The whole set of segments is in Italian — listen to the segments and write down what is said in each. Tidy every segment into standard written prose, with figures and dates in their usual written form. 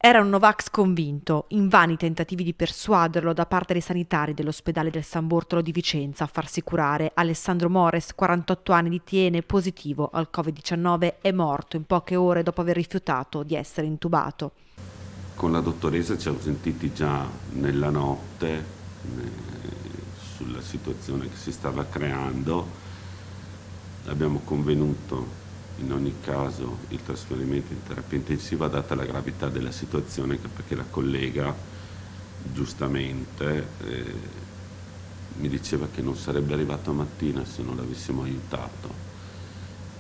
Era un Novax convinto, invani tentativi di persuaderlo da parte dei sanitari dell'ospedale del San Bortolo di Vicenza a farsi curare. Alessandro Mores, 48 anni, ditiene positivo al Covid-19, è morto in poche ore dopo aver rifiutato di essere intubato. Con la dottoressa ci siamo sentiti già nella notte sulla situazione che si stava creando. Abbiamo convenuto in ogni caso il trasferimento in terapia intensiva data la gravità della situazione, perché la collega giustamente mi diceva che non sarebbe arrivato a mattina se non l'avessimo aiutato,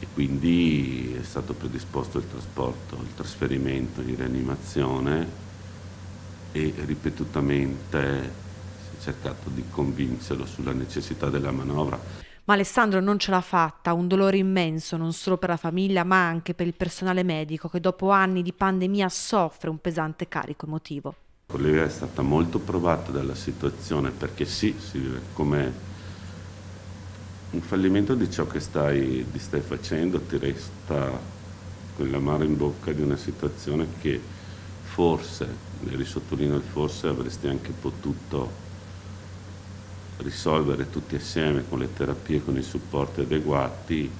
e quindi è stato predisposto il trasferimento in rianimazione, e ripetutamente si è cercato di convincerlo sulla necessità della manovra. Ma Alessandro non ce l'ha fatta, un dolore immenso non solo per la famiglia ma anche per il personale medico che dopo anni di pandemia soffre un pesante carico emotivo. La collega è stata molto provata dalla situazione, perché sì, si vive come un fallimento di ciò che stai facendo, ti resta quell'amaro in bocca di una situazione che forse, ne risottolineo il forse, avresti anche potuto risolvere tutti assieme con le terapie, con i supporti adeguati,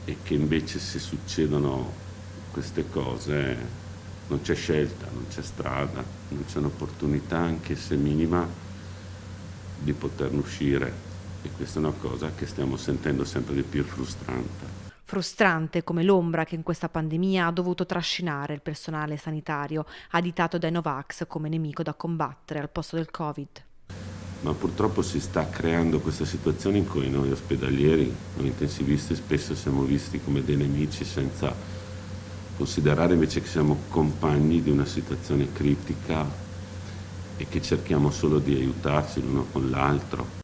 e che invece se succedono queste cose non c'è scelta, non c'è strada, non c'è un'opportunità, anche se minima, di poterne uscire, e questa è una cosa che stiamo sentendo sempre di più frustrante. Frustrante come l'ombra che in questa pandemia ha dovuto trascinare il personale sanitario, additato dai Novax come nemico da combattere al posto del Covid. Ma purtroppo si sta creando questa situazione in cui noi ospedalieri, noi intensivisti, spesso siamo visti come dei nemici, senza considerare invece che siamo compagni di una situazione critica e che cerchiamo solo di aiutarci l'uno con l'altro.